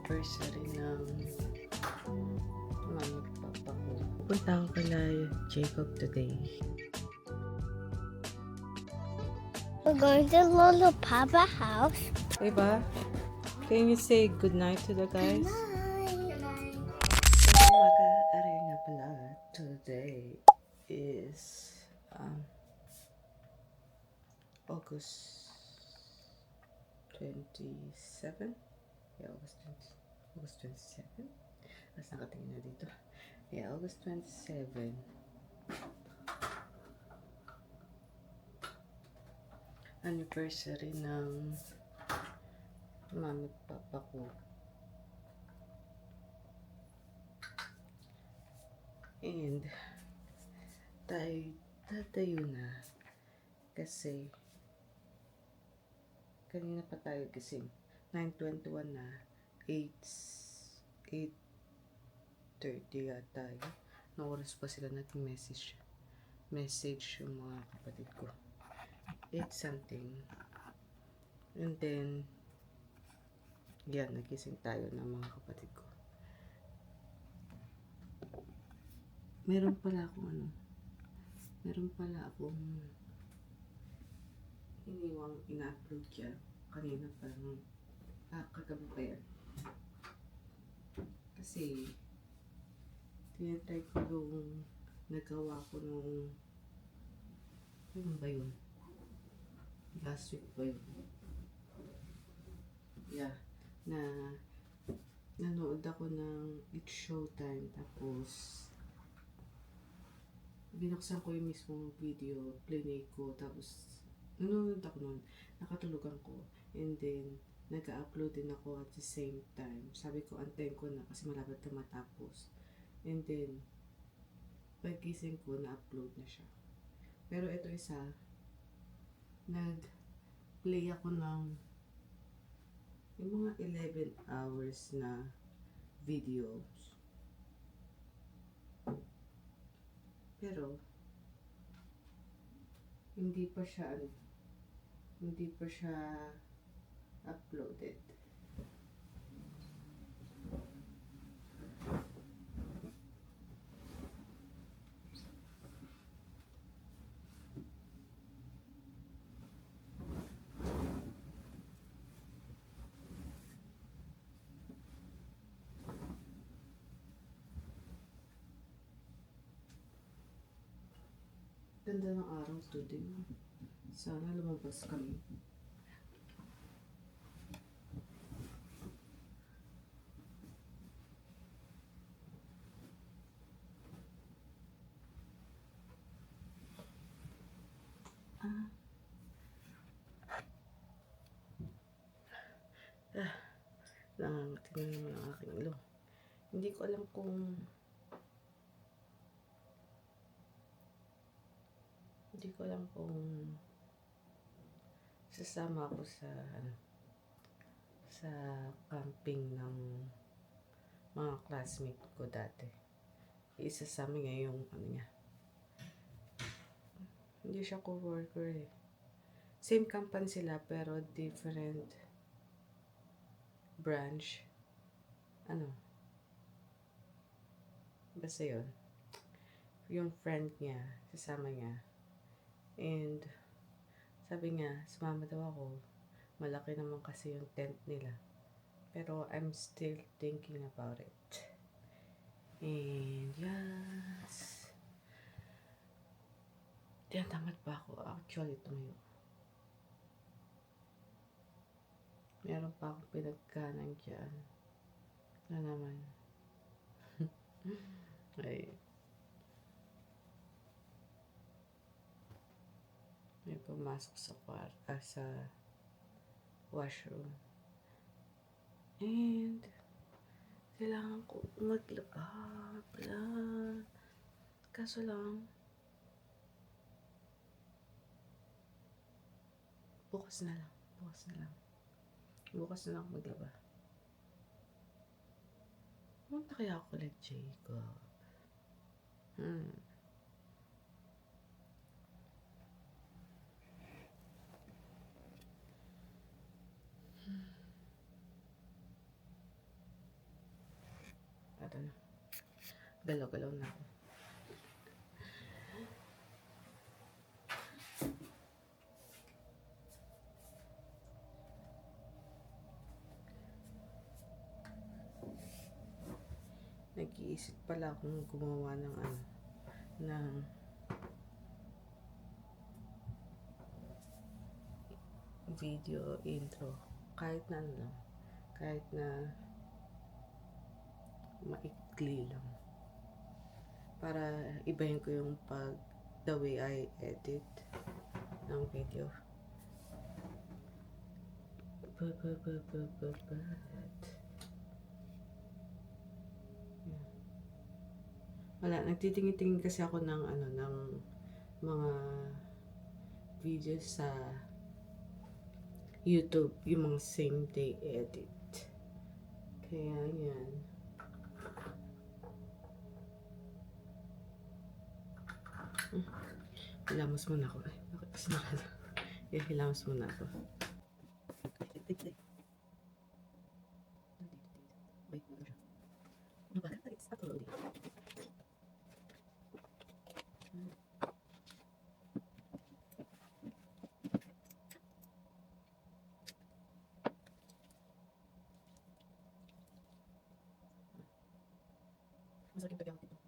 anniversary ng mami at papa ko. Pupunta ako kala Jacob today. We're going to Lolo Papa house. Diba? Can you say good night to the guys? Night. So, mag-aaral nga pala. Today is August 27? Yeah, August 27? Mas nakatingin na dito. Yeah, August 27. Anniversary ng mami at papa ko. And tatayo na kasi kanina pa tayo gising. 9:21 na. 8:30 yata yun. Na oras pa sila nag-message yung mga kapatid ko. 8 something. And then yan, nagising tayo ng mga kapatid ko. Meron pala akong iniwang ina-upload yan. Kanina parang kagabi pa yan. Kasi tinatry ko yung nagawa ko nung ano ba yun? Last week ba yun? Yeah. Nanood ako ng It's Showtime, tapos binuksan ko yung mismong video, plinay ko, tapos nanonood ako nun, nakatulugan ko, and then nag-upload din ako at the same time. Sabi ko, antayin ko na kasi malapit na matapos. And then paggising ko, na-upload na siya. Pero ito isa, nag-play ako ng yung mga 11 hours na videos. Pero hindi pa siya uploaded. Ganda ng araw today. Sana lumabas kami. Tingnan naman ang aking ilong. Hindi ko alam kung sasama ako sa camping ng mga classmate ko dati. Isa sa amin ngayong niya. Hindi siya co-worker eh. Same company sila pero different branch. Basta yun. Yung friend niya, sasama niya. And sabi niya, sumama daw ako. Malaki naman kasi yung tent nila. Pero I'm still thinking about it. And yes. Tinatamad pa ako. Actually, tumayo. Meron pa akong pinagkanan dyan. Na naman. Ay. May pumasok sa washroom. And kailangan ko maglaba pala. Kaso lang, bukas na lang ako maglaba. Punta kaya ako ulit, Jacob? natin. Galaw-galaw na ako. Nag-iisip pala akong gumawa ng ng video intro. Kahit na kahit na maikli lang. Para ibahin ko yung the way I edit ng video. Wala, nagtitingin-tingin kasi ako ng ng mga videos sa YouTube, yung mga same day edit. Kaya yan. Hilamos muna ako. Ay, bakit kasi hilamos muna ako. It's uploading. Masarap yung tagyawat ito.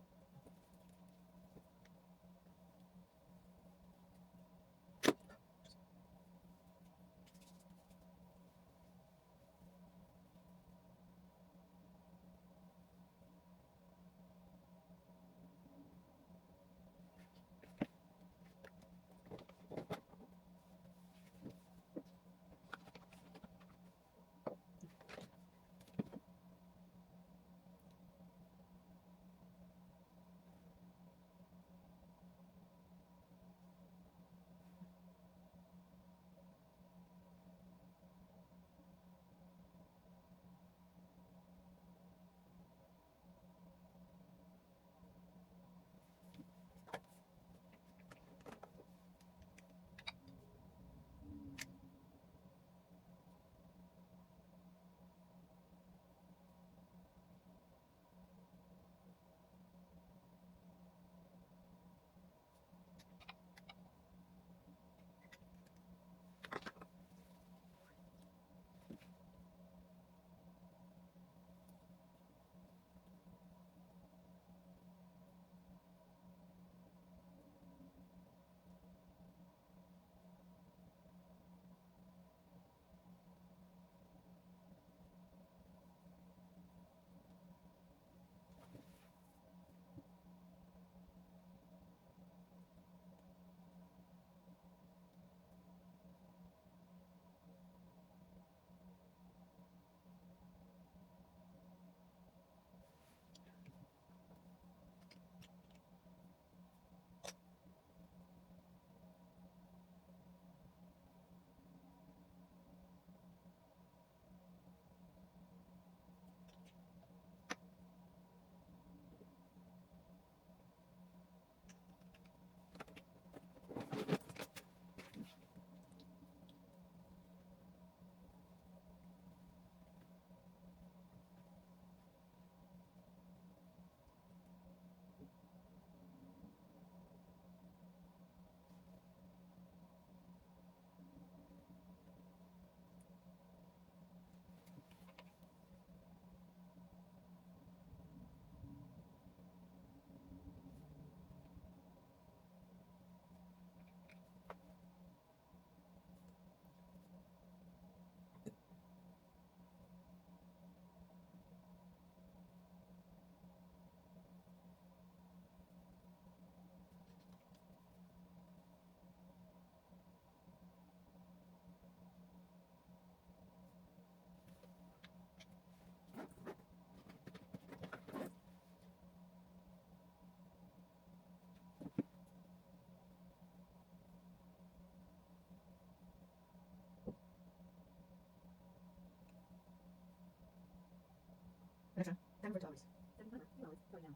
Alexa, time for 2 hours. 7 pa na. No, it's going now.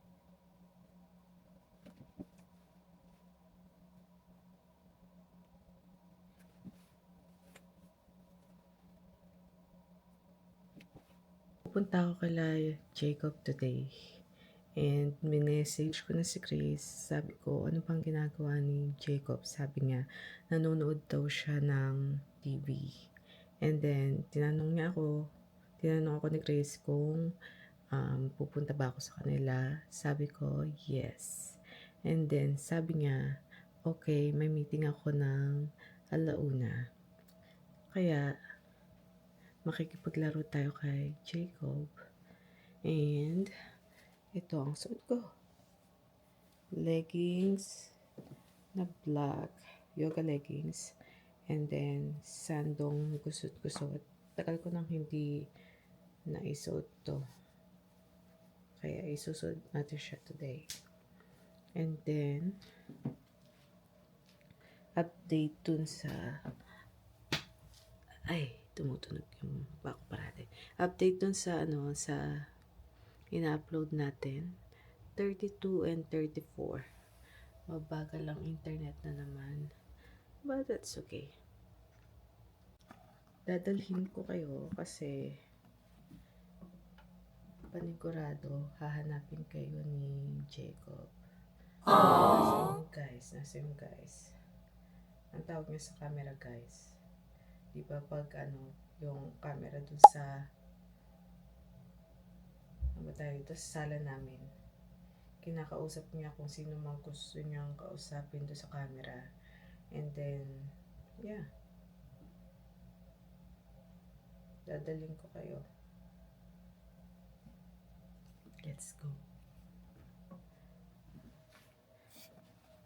Pupunta ako kay Jacob today And minessage ko na si Chris. Sabi ko, ano bang ginagawa ni Jacob? Sabi niya, nanonood daw siya ng TV. And then, tinanong ako ni Chris kung pupunta ba ako sa kanila. Sabi ko, yes. And then, sabi niya, okay, may meeting ako ng 1:00. Kaya, makikipaglaro tayo kay Jacob. And, ito ang suot ko. Leggings na black. Yoga leggings. And then, sandong gusot-gusot. Tagal ko nang hindi naisuot to. Kaya isusod natin siya today. And then, update dun sa... Ay, tumutunog yung bako parate. Update dun sa sa ina-upload natin. 32 and 34. Mabagal lang internet na naman. But that's okay. Dadalhin ko kayo kasi panigurado hahanapin kayo ni Jacob. Nasa yung guys. Ang tawag niya sa camera guys. Di ba pag yung camera dun sa sa sala namin. Kinakausap niya kung sino mang gusto niyang kausapin doon sa camera. And then, yeah. Dadaling ko kayo. Let's go.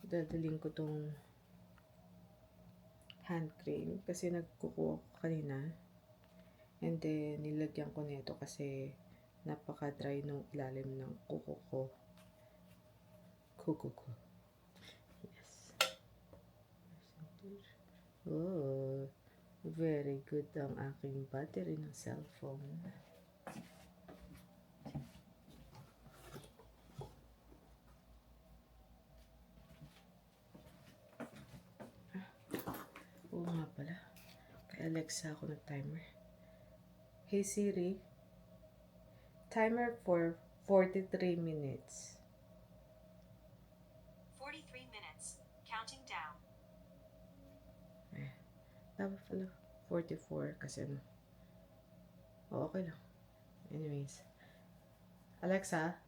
Dadaling ko tong hand cream kasi nagkukuha ko kanina. And then, nilagyan ko nito kasi napaka-dry nung ilalim ng kuko ko. Yes. Oh, very good ang aking battery ng cellphone. Oo nga pala. Kay Alexa ako nag-timer. Hey Siri, timer for 43 minutes. 43 minutes. Counting down. Dapat pala 44 kasi okay lang. Anyways. Alexa,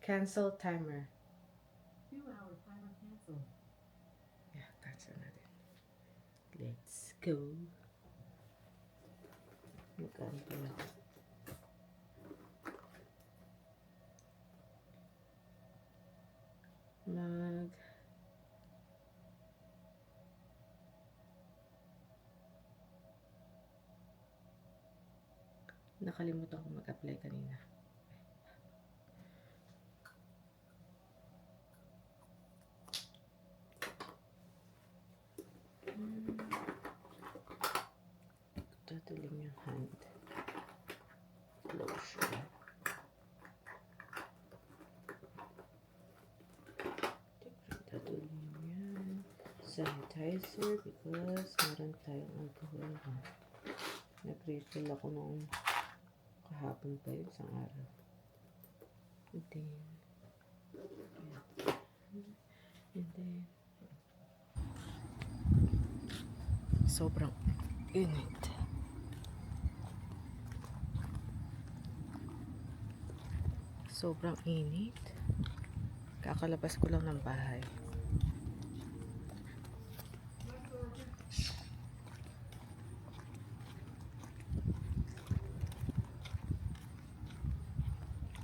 cancel timer. 2-hour timer cancel. Yeah, cancel natin. Let's go. Magkano pala? Nakalimutan ko mag-apply kanina. Tataling yung hand lotion. Tataling yan. Sanitizer because meron tayong alcohol. Nag-refill ako noong kahapon pa yun, isang araw. And then sobrang init. Sobrang init. Kakalabas ko lang ng bahay.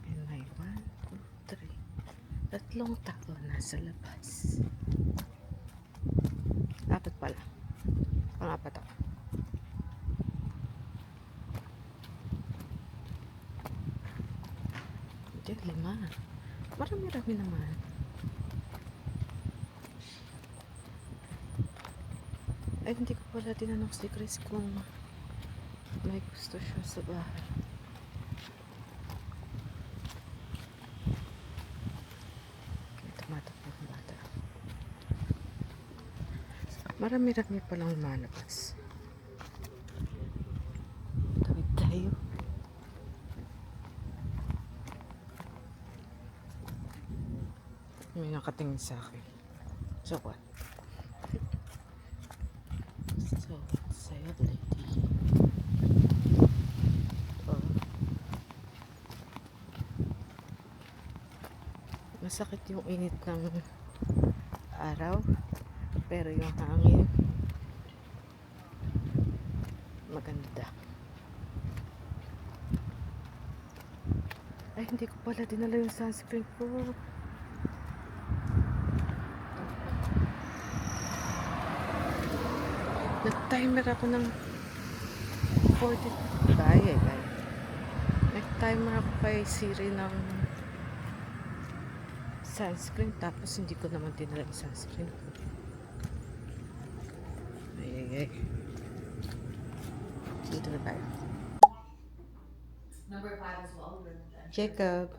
And may 1, 2, 3. Tatlong tao nasa labas. 4 pala. Pang-4 ako. Hindi, 5. Marami-rami naman. Ay, hindi ko pala tinanong si Chris kung may gusto siya sa bahay. Kaya tumatakbo ang bata. Marami-rami palang lumalabas. Tawid tayo. May nakatingin sa akin. So what? So what? Sa'yo, lady. Oh. Masakit yung init ng araw. Pero yung hangin, maganda. Ay, hindi ko pala dinala yung sunscreen ko. Nag-timer ako ng 40. Ay. Nag-timer ako kay Siri ng sunscreen. Tapos hindi ko naman dinala yung sunscreen ko. Ay. Dito na tayo. Number 5 as well. Jacob.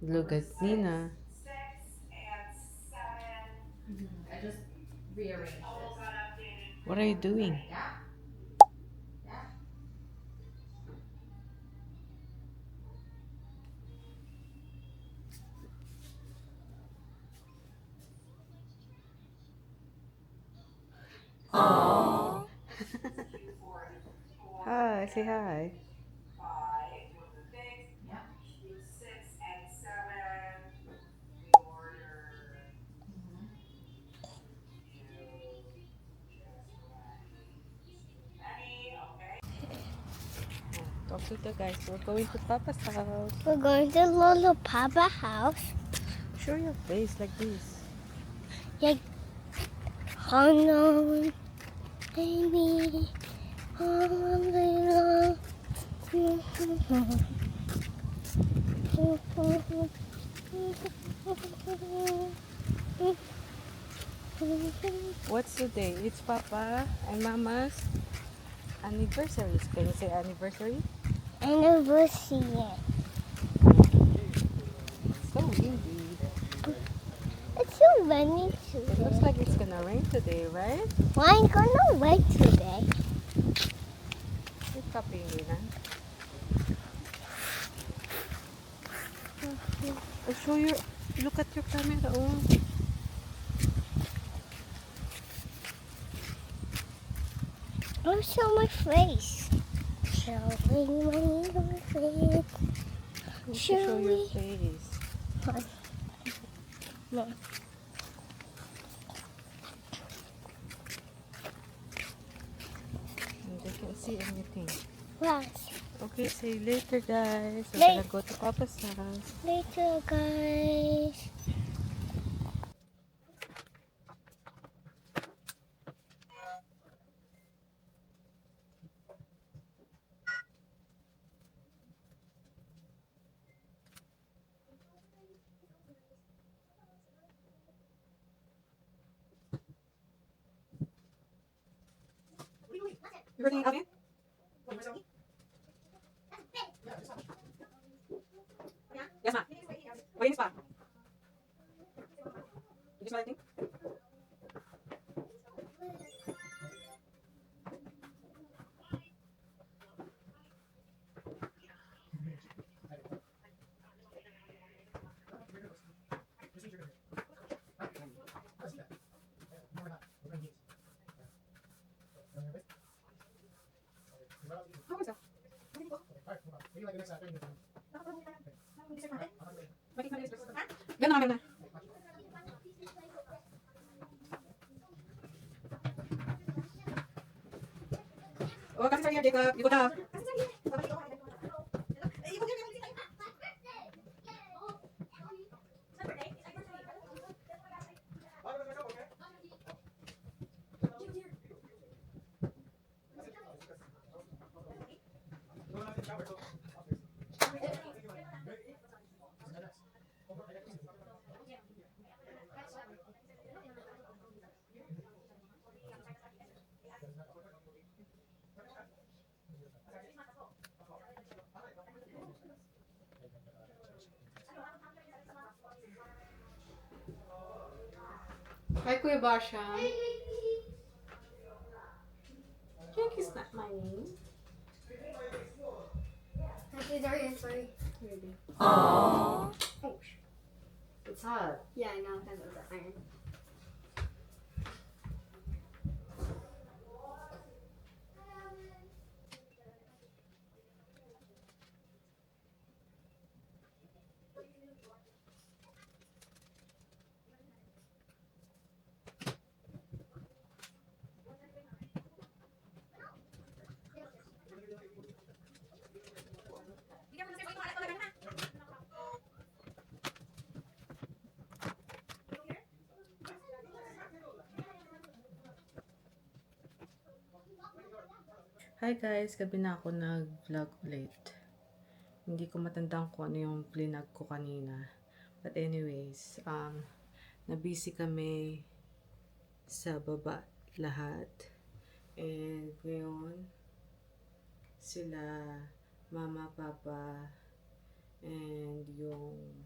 Look at Nina. I just rearranged this. What are you doing? Yeah. Hi, say hi. Yeah. Talk to the guys. We're going to Papa's house. We're going to Lolo Papa house. Show your face like this. Oh no, baby. Oh, little. What's today? It's Papa and Mama's anniversaries. Can you say anniversary? Anniversary. So windy. It's so rainy It today. looks like it's gonna rain today, right? Why ain't gonna wait today? It's copying Nina. Oh, show your. Look at your camera. Oh. I'll show my face. Showing my face. You should Show show your me. face. Look. And they can't see anything. Right. Okay, say later, guys. We're Late. gonna go to Papa's house. Later, guys. You ready, Abby? Yes, ma'am. Waiting spot. You smell anything? Yan na, yan na. Oh, kasi sa'yo, Jacob. Ikot na. Hi, Kuya Basha. Jake is not my name. Really. Oh, It's hot. Yeah, I know, because of the iron. Hi guys, gabi na ako nag-vlog ulit. Hindi ko matandaan kung ano yung plinag ko kanina. But anyways, nabisi kami sa baba lahat. And ngayon, sila, mama, papa, and yung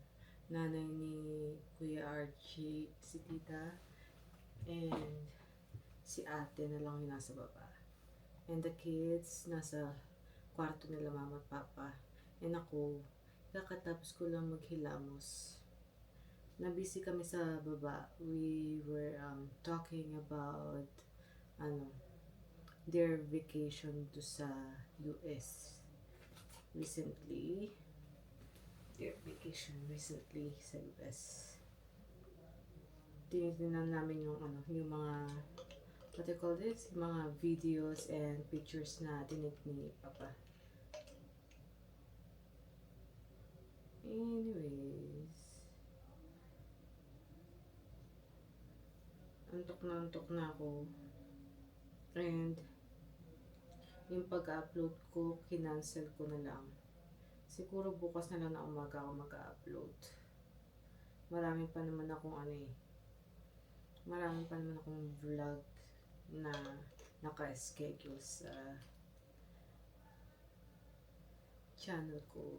nanay ni Kuya Archie, si tita, and si ate na lang yung nasa baba. And the kids, nasa kwarto nila mama at papa. And ako, kakatapos ko lang maghilamos. Nabisi kami sa baba. We were talking about their vacation to sa US recently. Their vacation recently sa US. Tinitingnan namin yung mga what I call this? Yung mga videos and pictures na tinig ni Papa. Anyways, antok na ako. And yung pag-upload ko, kinancel ko na lang. Siguro bukas na lang na umaga ako mag-upload. Marami pa naman akong vlog na naka-schedule sa channel ko.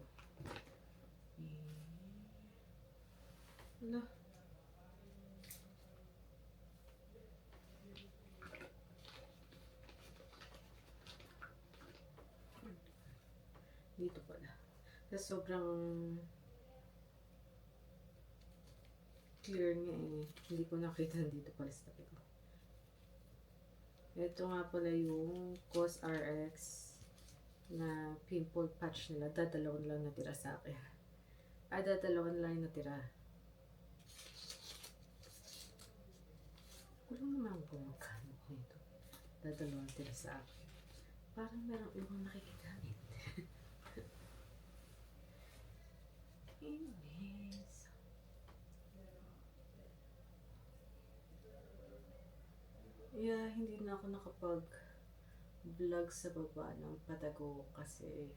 Wala. Dito pala. Sa sobrang clear niya hindi ko nakita dito pala sa tabi ko. Ito nga pala yung COS RX na pimple patch nila. Dadalawan lang natira sa akin. Dadalawan lang natira. Kulang naman kung magkano ko ito. Dadalawan natira sa akin. Parang merong ibang nakikigamit. Anyways. Yeah, hindi na ako nakapag-vlog sa baba ng Patago kasi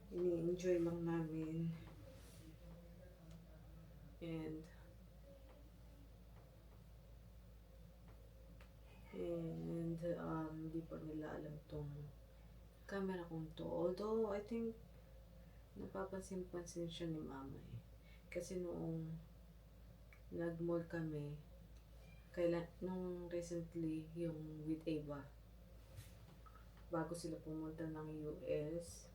ini-enjoy lang namin and hindi pa nila alam tong camera kong to, although I think napapansin siya ni mama kasi noong nag-mall kami nung recently yung with Ava bago sila pumunta ng US,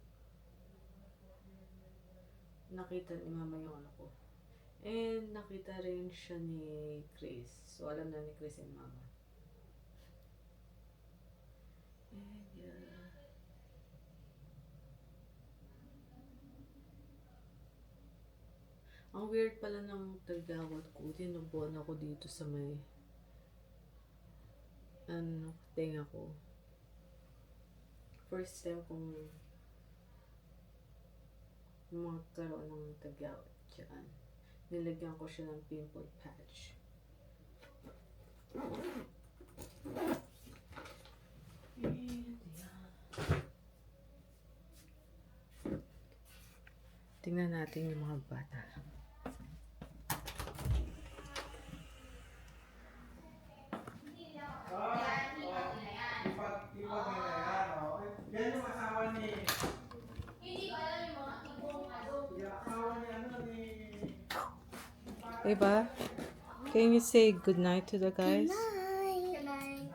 nakita ni mama yung ko and nakita rin siya ni Chris, so alam na ni Chris and mama. And yeah, ang weird pala ng tagyawat ko, tinubuan ako dito sa may tenga ko. First time kong magkaroon ng tagyawat dyan. Nilagyan ko siya ng pimple patch. And yeah. Tingnan natin yung mga bata. Eva, can you say good night to the guys? Good night.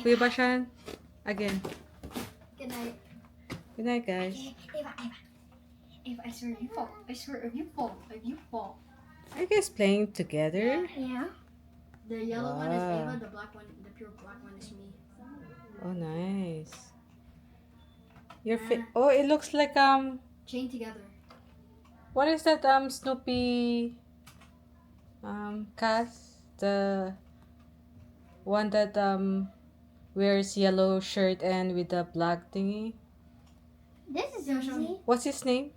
Kuya Bashan, again. Good night. Good night, guys. Ava. Ava, I swear if you fall. I swear if you fall. If you fall. Are you guys playing together? Yeah. The yellow one is Wow. Ava, the black one, the pure black one is me. Oh, nice. Oh, it looks like Chained together. what is that Snoopy cat? The one that wears yellow shirt and with the black thingy. This is Yeah, show me. easy. What's his name?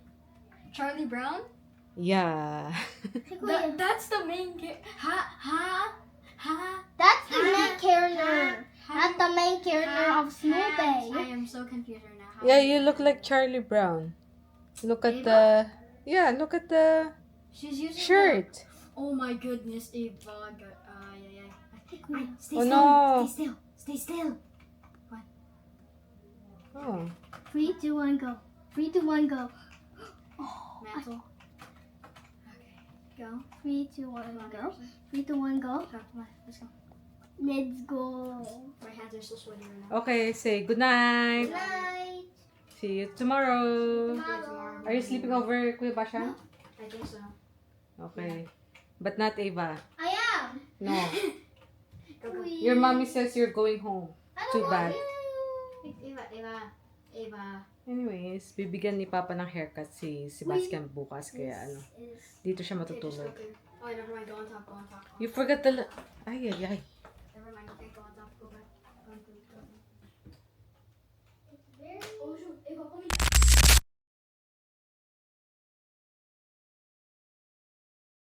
Charlie Brown? Yeah. That's the main ha. That's the main Ha. character. Not the main character of I Snoopy. am so confused right now. How Yeah, do you look like Charlie Brown. Look at Ava? look at the She's using shirt. Oh my goodness, Ava. Stay Oh, still. no. Stay still. Stay still. Oh. 3, 2, 1, go. 3, 2, 1, go. Mantle. Okay. Go. 3, 2, 1, Come on, go. Anderson. 3, 2, 1, go. Come on. Let's go. Let's go. My hands are still sweaty right now. Okay, say good night. Night. See you tomorrow. Tomorrow. Are you sleeping over, Kuya Basha? I think so. Okay. But not Ava. I am. No. Go, go. Your mommy says you're going home. I don't Too want bad. you. Ava. Anyways, bibigyan ni Papa ng haircut si Sebastian bukas. Kaya ano, This is dito siya Okay, just matutulog. go there. Oh, never mind. Go on top. Go on top. You forgot the... Ay, ay, ay.